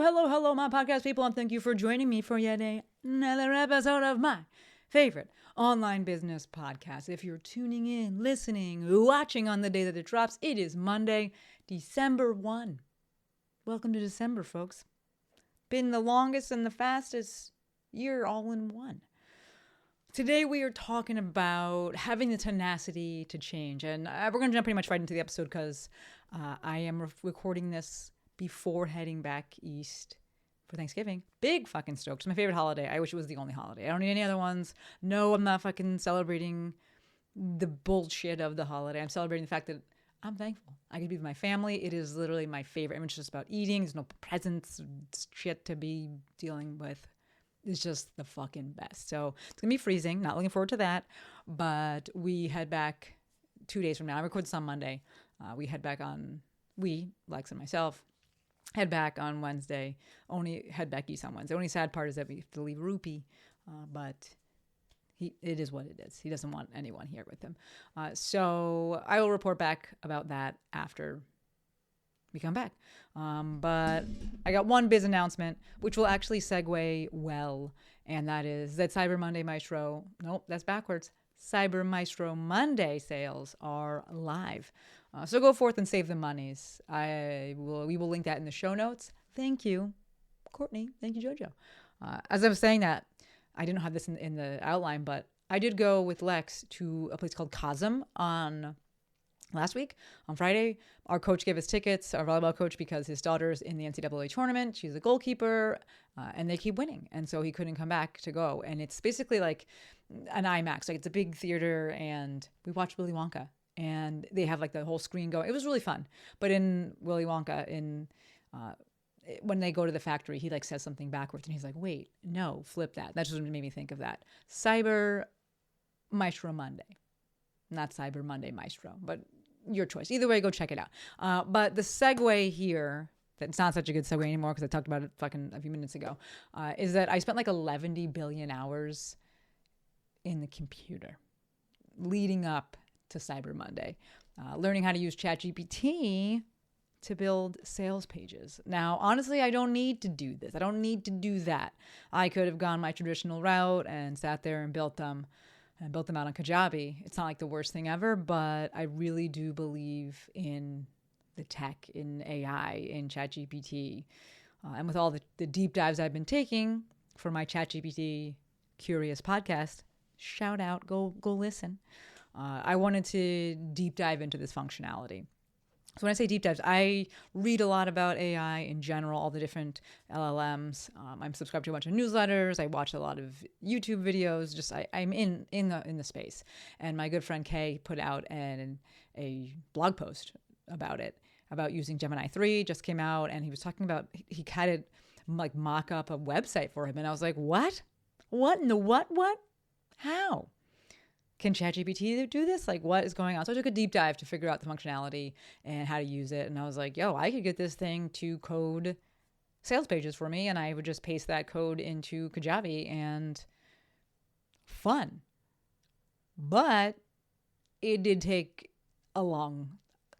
hello, my podcast people, and thank you for joining me for yet another episode of my favorite online business podcast. If you're tuning in, listening, watching on the day that it drops, it is Monday, December 1. Welcome to December, folks. Been the longest and the fastest year all in one. Today we are talking about having the tenacity to change, and we're going to jump pretty much right into the episode because I am recording this before heading back east for Thanksgiving. Big fucking stoked. It's my favorite holiday. I wish it was the only holiday. I don't need any other ones. No, I'm not fucking celebrating the bullshit of the holiday. I'm celebrating the fact that I'm thankful. I can be with my family. It is literally my favorite. It's just about eating. There's no presents, shit to be dealing with. It's just the fucking best. So it's going to be freezing. Not looking forward to that. But we head back 2 days from now. I record this on Monday. Lex and myself, head back on Wednesday. Only head back east on Wednesday. The only sad part is that we have to leave Rupee. But it is what it is. He doesn't want anyone here with him. So I will report back about that after we come back. But I got one biz announcement, which will actually segue well. And that is that Cyber Monday Maestro, nope, that's backwards. Cyber Maestro Monday sales are live. So go forth and save the monies. We will link that in the show notes. Thank you, Courtney. Thank you, Jojo. As I was saying that, I didn't have this in the outline, but I did go with Lex to a place called Cosm on last week. On Friday, our coach gave us tickets, our volleyball coach, because his daughter's in the NCAA tournament. She's a goalkeeper, and they keep winning. And so he couldn't come back to go. And it's basically like an IMAX. Like, it's a big theater, and we watched Willy Wonka. And they have like the whole screen going. It was really fun. But in Willy Wonka, when they go to the factory, he like says something backwards, and he's like, wait, no, flip that. That's just what made me think of that. Cyber Maestro Monday. Not Cyber Monday Maestro, but your choice. Either way, go check it out. But the segue here, that's not such a good segue anymore because I talked about it fucking a few minutes ago, is that I spent like 11 billion hours in the computer leading up to Cyber Monday, learning how to use ChatGPT to build sales pages. Now, honestly, I don't need to do this. I don't need to do that. I could have gone my traditional route and sat there and built them out on Kajabi. It's not like the worst thing ever, but I really do believe in the tech, in AI, in ChatGPT. And with all the deep dives I've been taking for my ChatGPT Curious podcast, shout out, go listen. I wanted to deep dive into this functionality. So when I say deep dives, I read a lot about AI in general, all the different LLMs. I'm subscribed to a bunch of newsletters. I watch a lot of YouTube videos. Just I'm in the space. And my good friend Kay put out a blog post about it, about using Gemini 3. Just came out, and he was talking about he had it like mock up a website for him, and I was like, what? What in the what? How? Can ChatGPT do this? Like, what is going on? So I took a deep dive to figure out the functionality and how to use it. And I was like, yo, I could get this thing to code sales pages for me. And I would just paste that code into Kajabi, and fun. But it did take a long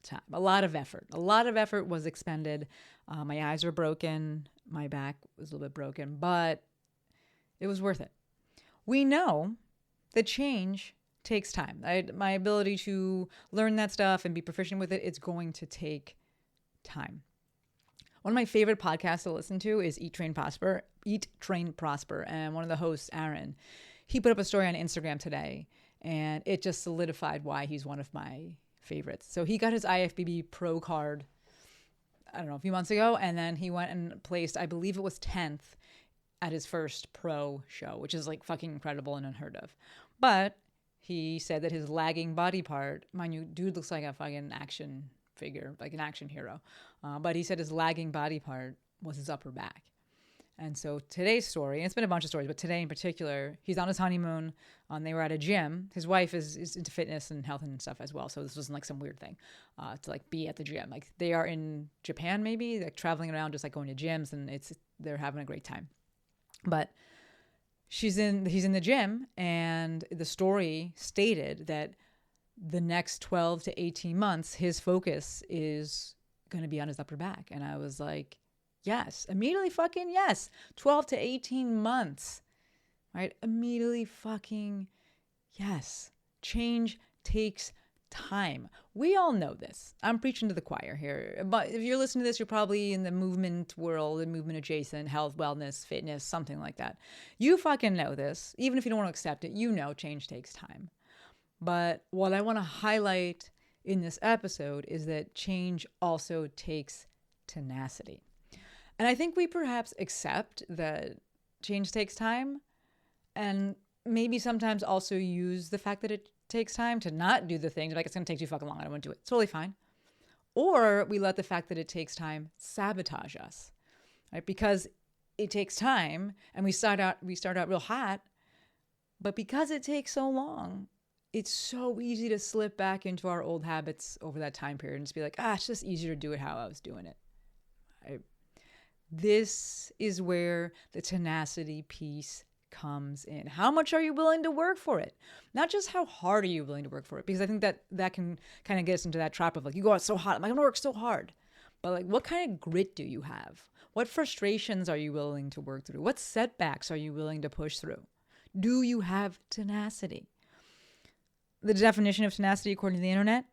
time, a lot of effort. A lot of effort was expended. My eyes were broken. My back was a little bit broken, but it was worth it. We know that change takes time. My ability to learn that stuff and be proficient with it, it's going to take time. One of my favorite podcasts to listen to is Eat, Train, Prosper. And one of the hosts, Aaron, he put up a story on Instagram today, and it just solidified why he's one of my favorites. So he got his IFBB Pro card, I don't know, a few months ago, and then he went and placed, I believe it was 10th at his first pro show, which is like fucking incredible and unheard of. But he said that his lagging body part, mind you, dude looks like a fucking action figure, like an action hero. But he said his lagging body part was his upper back. And so today's story, and it's been a bunch of stories, but today in particular, he's on his honeymoon. They were at a gym. His wife is into fitness and health and stuff as well. So this wasn't like some weird thing to like be at the gym. Like they are in Japan, maybe, like traveling around, just like going to gyms, and they're having a great time. But he's in the gym, and the story stated that the next 12 to 18 months, his focus is going to be on his upper back. And I was like, Yes. Immediately fucking yes. 12 to 18 months. Right? Immediately fucking yes. Change takes time. We all know this. I'm preaching to the choir here. But if you're listening to this, you're probably in the movement world, and movement adjacent, health, wellness, fitness, something like that. You fucking know this. Even if you don't want to accept it, you know change takes time. But what I want to highlight in this episode is that change also takes tenacity. And I think we perhaps accept that change takes time, and maybe sometimes also use the fact that it takes time to not do the things. Like, it's going to take too fucking long. I don't want to do it. It's totally fine. Or we let the fact that it takes time sabotage us, right? Because it takes time and we start out real hot, but because it takes so long, it's so easy to slip back into our old habits over that time period and just be like, it's just easier to do it how I was doing it. Right? This is where the tenacity piece comes in. How much are you willing to work for it? Not just how hard are you willing to work for it, because I think that can kind of get us into that trap of like, you go out so hot, I'm like, I'm gonna work so hard. But like, what kind of grit do you have? What frustrations are you willing to work through? What setbacks are you willing to push through? Do you have tenacity? The definition of tenacity, according to the internet,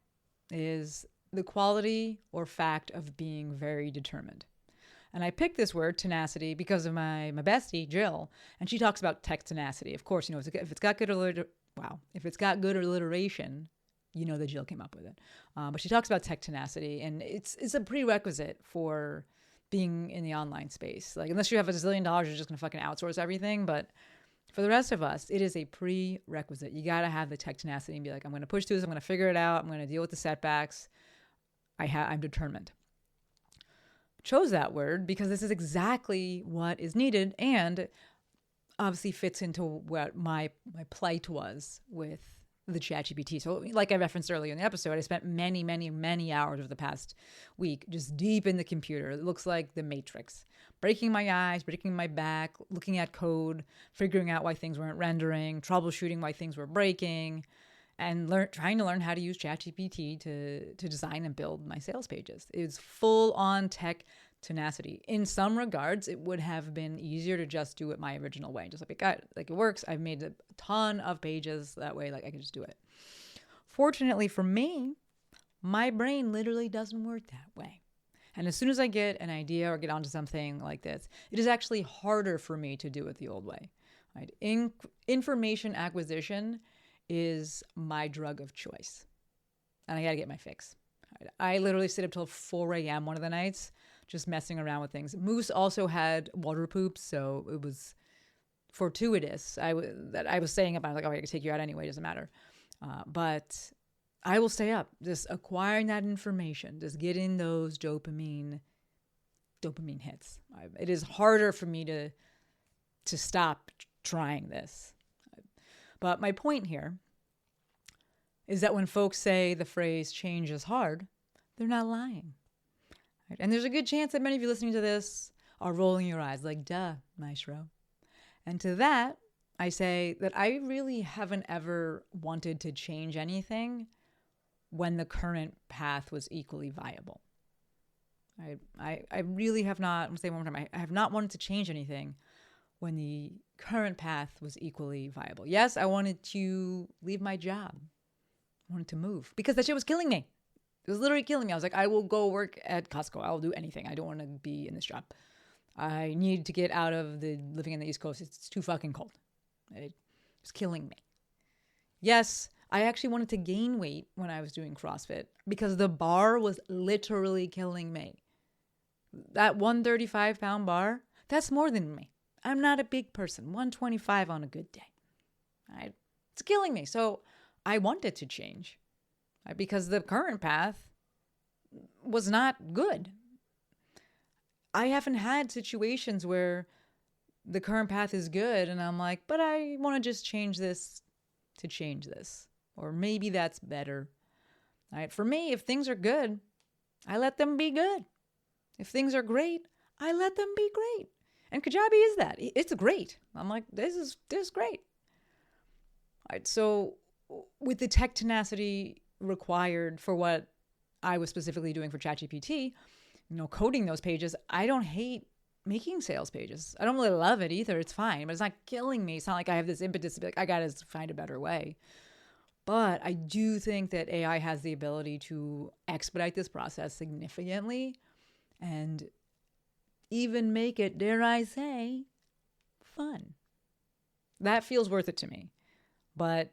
is the quality or fact of being very determined. And I picked this word, tenacity, because of my bestie, Jill, and she talks about tech tenacity. Of course, if it's got good alliteration, you know that Jill came up with it. But she talks about tech tenacity, and it's a prerequisite for being in the online space. Like, unless you have $1 zillion, you're just going to fucking outsource everything. But for the rest of us, it is a prerequisite. You got to have the tech tenacity and be like, I'm going to push through this. I'm going to figure it out. I'm going to deal with the setbacks. I'm determined. Chose that word because this is exactly what is needed, and obviously fits into what my plight was with the ChatGPT. So like I referenced earlier in the episode, I spent many, many, many hours over the past week just deep in the computer. It looks like the Matrix. Breaking my eyes, breaking my back, looking at code, figuring out why things weren't rendering, troubleshooting why things were breaking, and trying to learn how to use ChatGPT to design and build my sales pages. It's full on tech tenacity. In some regards, it would have been easier to just do it my original way. Just like it works. I've made a ton of pages that way. Like, I can just do it. Fortunately for me, my brain literally doesn't work that way. And as soon as I get an idea or get onto something like this, it is actually harder for me to do it the old way. Right? Information acquisition is my drug of choice. And I got to get my fix. Right? I literally stayed up till 4 a.m. one of the nights just messing around with things. Moose also had water poops, so it was fortuitous. I was staying up. I was like, I can take you out anyway. Doesn't matter. But I will stay up, just acquiring that information, just getting those dopamine hits. It is harder for me to stop trying this. But my point here is that when folks say the phrase change is hard, they're not lying. Right? And there's a good chance that many of you listening to this are rolling your eyes like, duh, Maestro. And to that, I say that I really haven't ever wanted to change anything when the current path was equally viable. I really have not, I'm going to say one more time, I have not wanted to change anything when the current path was equally viable. Yes, I wanted to leave my job. I wanted to move because that shit was killing me. It was literally killing me. I was like, I will go work at Costco. I will do anything. I don't want to be in this job. I need to get out of living in the East Coast. It's too fucking cold. It was killing me. Yes, I actually wanted to gain weight when I was doing CrossFit because the bar was literally killing me. That 135-pound bar, that's more than me. I'm not a big person. 125 on a good day. Right? It's killing me. So I wanted to change, right? Because the current path was not good. I haven't had situations where the current path is good and I'm like, but I want to just change this to change this. Or maybe that's better. All right? For me, if things are good, I let them be good. If things are great, I let them be great. And Kajabi is that. It's great. I'm like, this is great. All right, so with the tech tenacity required for what I was specifically doing for ChatGPT, coding those pages. I don't hate making sales pages. I don't really love it either. It's fine, but it's not killing me. It's not like I have this impetus to be like, I got to find a better way. But I do think that AI has the ability to expedite this process significantly and even make it, dare I say, fun. That feels worth it to me. But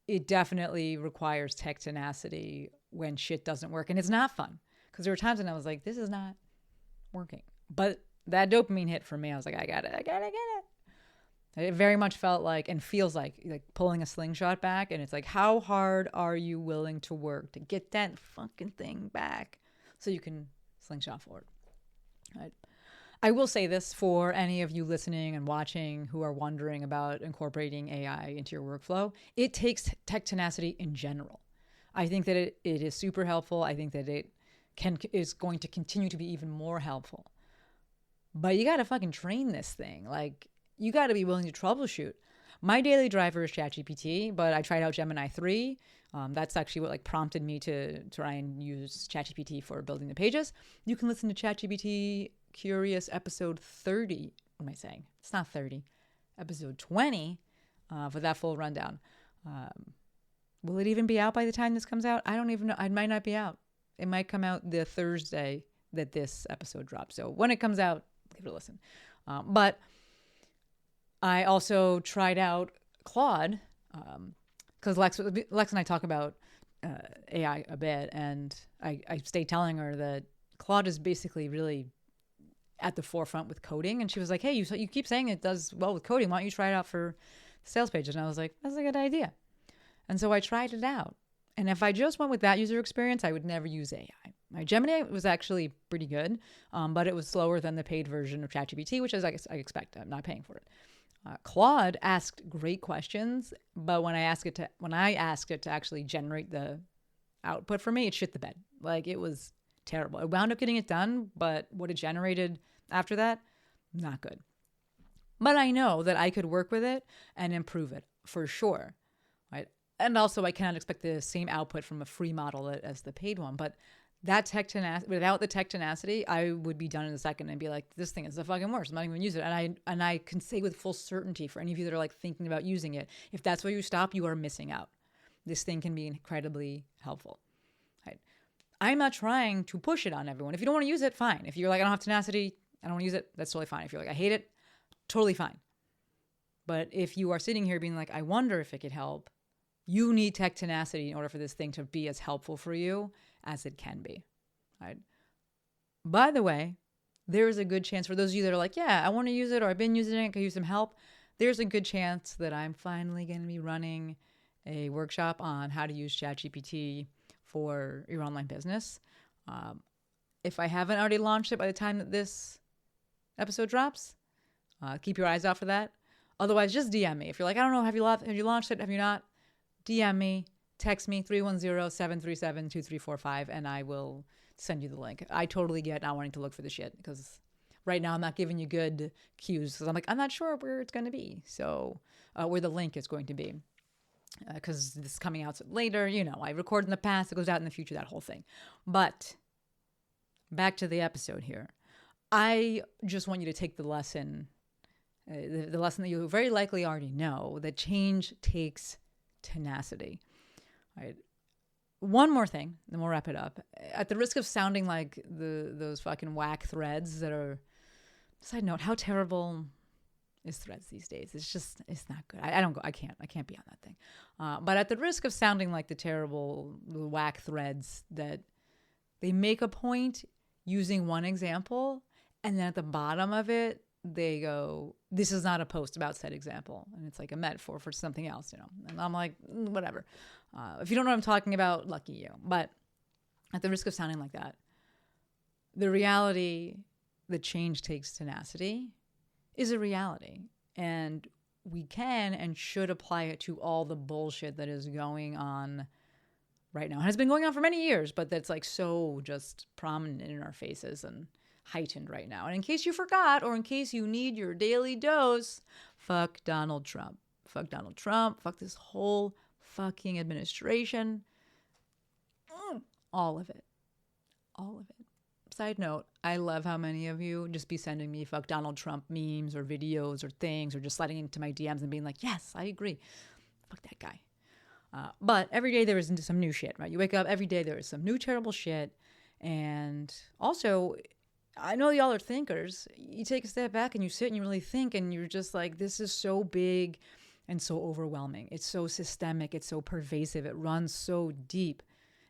it definitely requires tech tenacity when shit doesn't work. And it's not fun. Because there were times when I was like, this is not working. But that dopamine hit for me. I was like, I got it. It very much felt like and feels like pulling a slingshot back. And it's like, how hard are you willing to work to get that fucking thing back so you can slingshot forward? Right. I will say this for any of you listening and watching who are wondering about incorporating AI into your workflow. It takes tech tenacity in general. I think that it is super helpful. I think that it is going to continue to be even more helpful. But you got to fucking train this thing. Like, you got to be willing to troubleshoot. My daily driver is ChatGPT, but I tried out Gemini 3. That's actually what prompted me to try and use ChatGPT for building the pages. You can listen to ChatGPT Curious episode 30. What am I saying? It's not 30. Episode 20 for that full rundown. Will it even be out by the time this comes out? I don't even know. It might not be out. It might come out the Thursday that this episode drops. So when it comes out, give it a listen. But I also tried out Claude because Lex and I talk about AI a bit, and I stay telling her that Claude is basically really at the forefront with coding. And she was like, hey, you keep saying it does well with coding. Why don't you try it out for sales pages? And I was like, that's a good idea. And so I tried it out. And if I just went with that user experience, I would never use AI. My Gemini was actually pretty good, but it was slower than the paid version of ChatGPT, which is, I guess, I expect. I'm not paying for it. Claude asked great questions, but when I asked it to actually generate the output for me, it shit the bed. It was terrible. I wound up getting it done, but what it generated after that, not good. But I know that I could work with it and improve it for sure, right? And also, I cannot expect the same output from a free model as the paid one. But that without the tech tenacity, I would be done in a second and be like, this thing is the fucking worst. I'm not even going to use it. And I can say with full certainty for any of you that are thinking about using it, if that's where you stop, you are missing out. This thing can be incredibly helpful. Right? I'm not trying to push it on everyone. If you don't want to use it, fine. If you're like, I don't have tenacity, I don't want to use it, that's totally fine. If you're like, I hate it, totally fine. But if you are sitting here being like, I wonder if it could help, you need tech tenacity in order for this thing to be as helpful for you as it can be. Right? By the way, there is a good chance for those of you that are like, yeah, I want to use it, or I've been using it, could use some help. There's a good chance that I'm finally going to be running a workshop on how to use ChatGPT for your online business. If I haven't already launched it by the time that this episode drops, keep your eyes out for that. Otherwise, just DM me. If you're like, I don't know, have you launched it? Have you not? DM me, text me 310-737-2345, and I will send you the link. I totally get not wanting to look for the shit because right now I'm not giving you good cues because I'm like, I'm not sure where it's going to be. So where the link is going to be because this is coming out later. I record in the past, it goes out in the future, that whole thing. But back to the episode here. I just want you to take the lesson, the lesson that you very likely already know, that change takes tenacity. All right. One more thing, then we'll wrap it up. At the risk of sounding like those fucking whack threads that are, side note, how terrible is threads these days? It's not good. I can't be on that thing. But at the risk of sounding like the whack threads that they make a point using one example, and then at the bottom of it, they go, this is not a post about said example. And it's like a metaphor for something else, And I'm like, whatever. If you don't know what I'm talking about, lucky you. But at the risk of sounding like that, the reality that change takes tenacity is a reality. And we can and should apply it to all the bullshit that is going on right now. And has been going on for many years, but that's so just prominent in our faces and heightened right now. And in case you forgot, or in case you need your daily dose, fuck Donald Trump. Fuck Donald Trump. Fuck this whole fucking administration. All of it. All of it. Side note, I love how many of you just be sending me fuck Donald Trump memes or videos or things, or just sliding into my DMs and being like, yes, I agree. Fuck that guy. But every day there is some new shit, right? You wake up, every day there is some new terrible shit. And also, I know y'all are thinkers. You take a step back and you sit and you really think, and you're just like, this is so big and so overwhelming. It's so systemic. It's so pervasive. It runs so deep.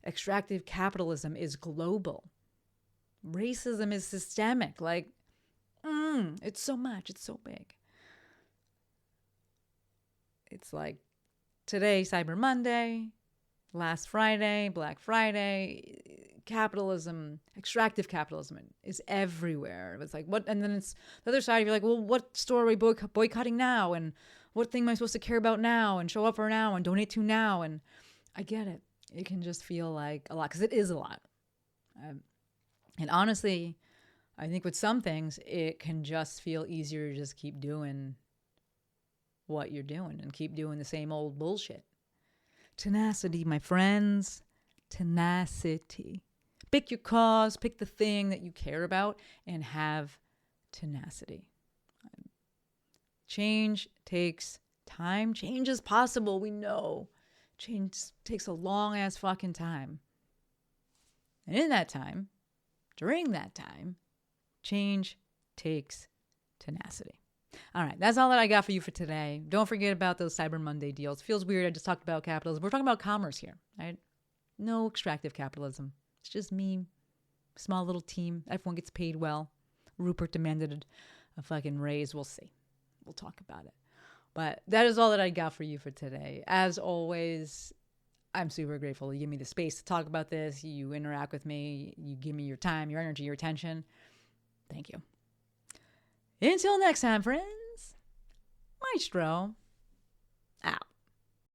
Extractive capitalism is global. Racism is systemic. Like, it's so much. It's so big. It's like today, Cyber Monday, last Friday, Black Friday, capitalism, extractive capitalism is everywhere. It's like, what? And then it's the other side. You're like, well, what store are we boycotting now? And what thing am I supposed to care about now and show up for now and donate to now? And I get it. It can just feel like a lot, because it is a lot. And honestly, I think with some things, it can just feel easier to just keep doing what you're doing and keep doing the same old bullshit. Tenacity, my friends. Tenacity. Pick your cause, pick the thing that you care about, and have tenacity. Change takes time. Change is possible, we know. Change takes a long ass fucking time. And in that time, during that time, change takes tenacity. All right, that's all that I got for you for today. Don't forget about those Cyber Monday deals. Feels weird, I just talked about capitalism. We're talking about commerce here, right? No extractive capitalism. It's just me, small little team. Everyone gets paid well. Rupert demanded a fucking raise. We'll see. We'll talk about it. But that is all that I got for you for today. As always, I'm super grateful you give me the space to talk about this. You interact with me. You give me your time, your energy, your attention. Thank you. Until next time, friends. Maestro.